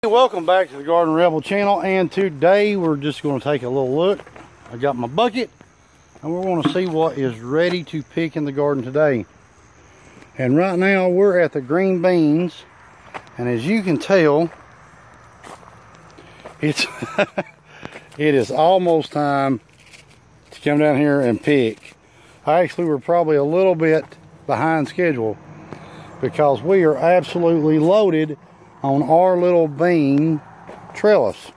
Welcome back to the Gardening Rebel channel, and today we're just going to take a little look. I got my bucket and we're going to see what is ready to pick in the garden today. And right now we're at the green beans, and as you can tell, it's it is almost time to come down here and pick. Actually, we're probably a little bit behind schedule because we are absolutely loaded on our little bean trellis.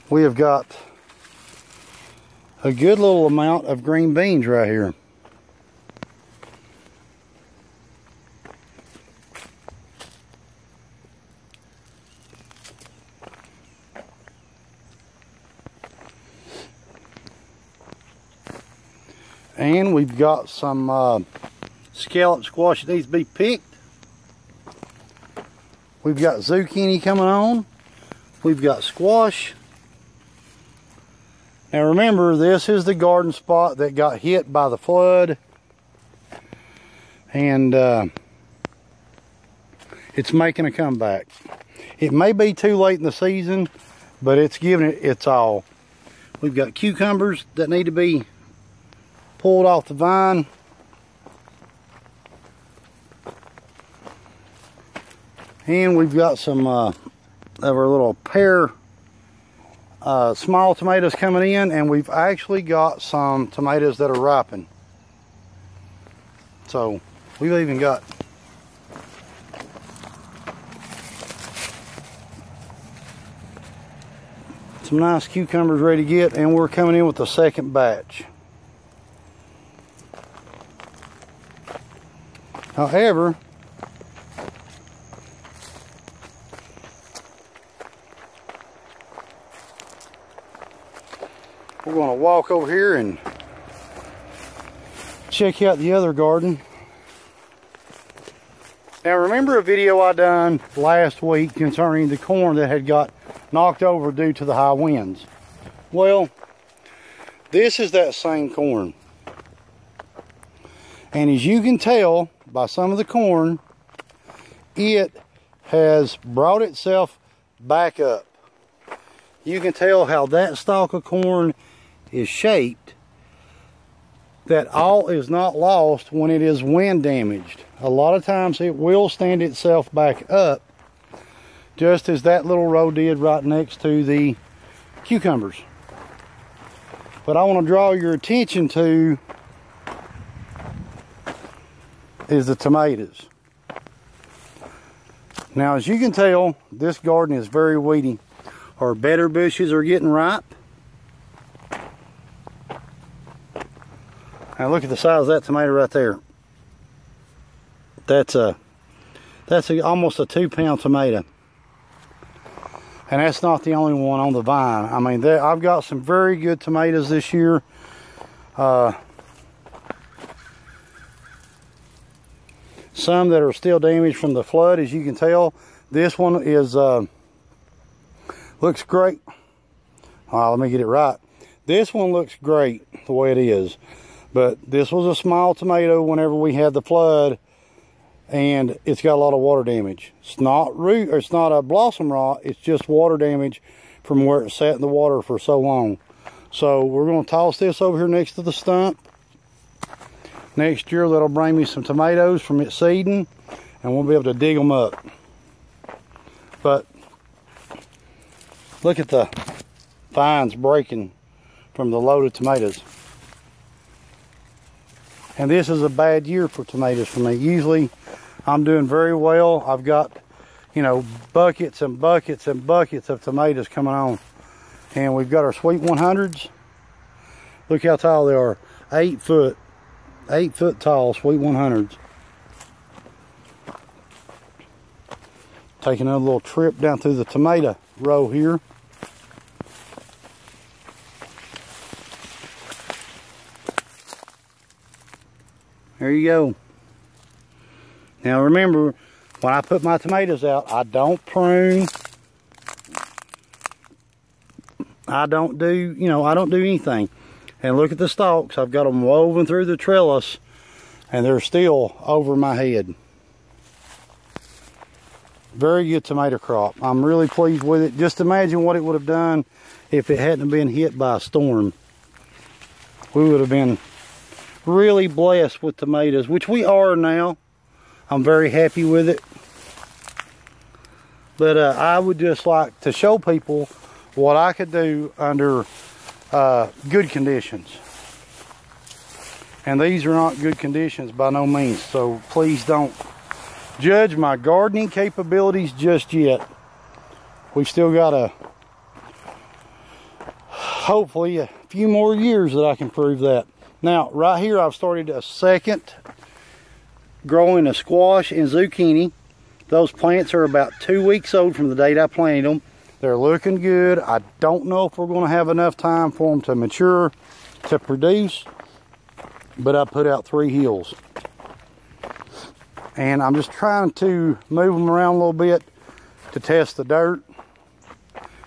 We have got a good little amount of green beans right here. And we've got some scallop squash that needs to be picked. We've got zucchini coming on. We've got squash. Now remember, this is the garden spot that got hit by the flood. And it's making a comeback. It may be too late in the season, but it's giving it its all. We've got cucumbers that need to be pulled off the vine. And we've got some of our little pear small tomatoes coming in, and we've actually got some tomatoes that are ripened. So we've even got some nice cucumbers ready to get, and we're coming in with the second batch. However, we're going to walk over here and check out the other garden. Now remember a video I done last week concerning the corn that had got knocked over due to the high winds? Well, this is that same corn. And as you can tell by some of the corn, it has brought itself back up. You can tell how that stalk of corn is shaped, that all is not lost when it is wind damaged. A lot of times it will stand itself back up, just as that little row did right next to the cucumbers. But I want to draw your attention to is the tomatoes. Now, as you can tell, this garden is very weedy. Our better bushes are getting ripe. Now look at the size of that tomato right there. That's almost a 2-pound tomato. And that's not the only one on the vine. I mean, I've got some very good tomatoes this year. Some that are still damaged from the flood, as you can tell. This one is looks great. Let me get it right. This one looks great the way it is, but this was a small tomato whenever we had the flood, and it's got a lot of water damage. It's not root, or it's not a blossom rot. It's just water damage from where it sat in the water for so long. So we're going to toss this over here next to the stump. Next year, that'll bring me some tomatoes from its seeding, and we'll be able to dig them up. But look at the vines breaking from the loaded tomatoes. And this is a bad year for tomatoes for me. Usually, I'm doing very well. I've got, you know, buckets and buckets and buckets of tomatoes coming on. And we've got our sweet 100s. Look how tall they are. 8 foot tall sweet 100s. Taking another little trip down through the tomato row here. There you go. Now remember, when I put my tomatoes out, I don't prune. I don't do anything. And look at the stalks. I've got them woven through the trellis and they're still over my head. Very good tomato crop. I'm really pleased with it. Just imagine what it would have done if it hadn't been hit by a storm. We would have been really blessed with tomatoes, which we are now. I'm very happy with it. But I would just like to show people what I could do under good conditions. And these are not good conditions by no means, so please don't judge my gardening capabilities just yet. We've still got hopefully a few more years that I can prove that. Now, right here I've started a second growing of squash and zucchini. Those plants are about 2 weeks old from the date I planted them. They're looking good. I don't know if we're going to have enough time for them to mature, to produce, but I put out 3 hills. And I'm just trying to move them around a little bit to test the dirt.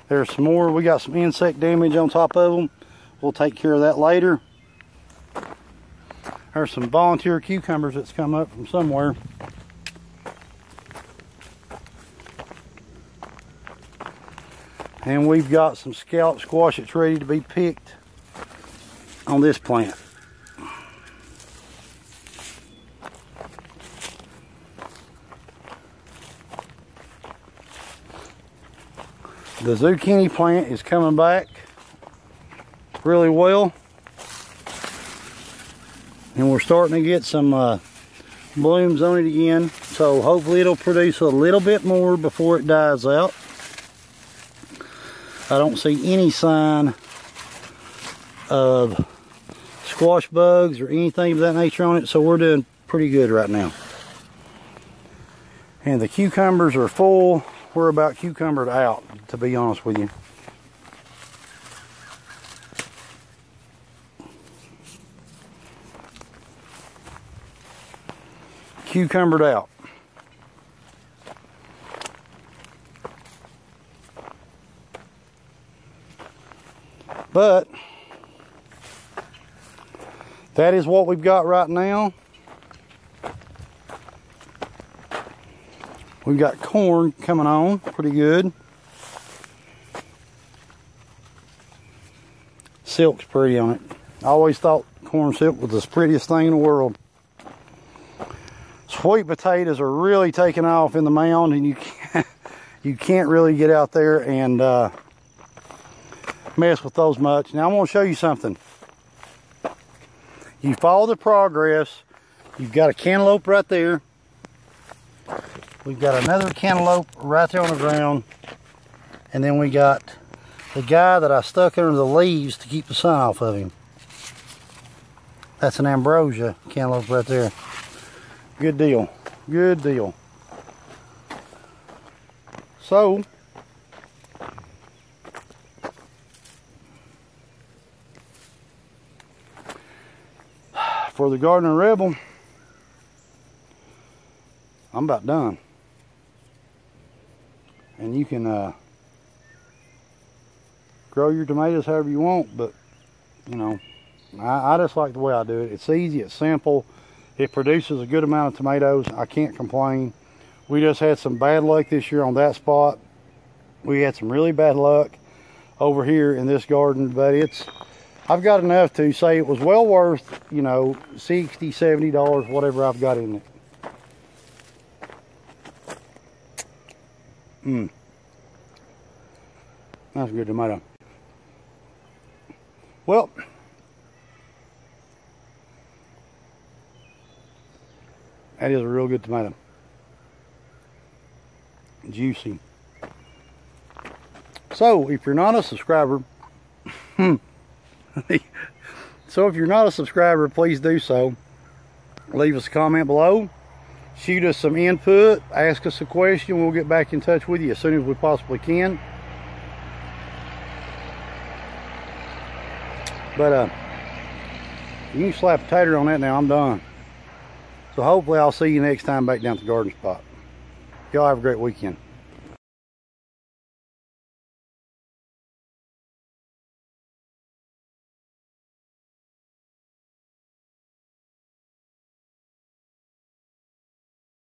There's some more. We got some insect damage on top of them. We'll take care of that later. There's some volunteer cucumbers that's come up from somewhere. And we've got some scallop squash that's ready to be picked on this plant. The zucchini plant is coming back really well. And we're starting to get some blooms on it again. So hopefully it'll produce a little bit more before it dies out. I don't see any sign of squash bugs or anything of that nature on it, so we're doing pretty good right now. And the cucumbers are full. We're about cucumbered out, to be honest with you. Cucumbered out. But that is what we've got right now. We've got corn coming on pretty good. Silk's pretty on it. I always thought corn silk was the prettiest thing in the world. Sweet potatoes are really taking off in the mound, and you can't really get out there and mess with those much. Now I'm going to show you something. You follow the progress. You've got a cantaloupe right there. We've got another cantaloupe right there on the ground. And then we got the guy that I stuck under the leaves to keep the sun off of him. That's an ambrosia cantaloupe right there. Good deal. Good deal. So, for the Gardening Rebel, I'm about done. And you can grow your tomatoes however you want, but you know, I just like the way I do it. It's easy, it's simple, it produces a good amount of tomatoes. I can't complain. We just had some bad luck this year on that spot. We had some really bad luck over here in this garden, but I've got enough to say it was well worth, you know, $60, $70, whatever I've got in it. That's a good tomato. Well, that is a real good tomato. Juicy. So, if you're not a subscriber, please do so. Leave us a comment below. Shoot us some input. Ask us a question. We'll get back in touch with you as soon as we possibly can. But you can slap a tater on that now. I'm done. So hopefully I'll see you next time back down at the garden spot. Y'all have a great weekend.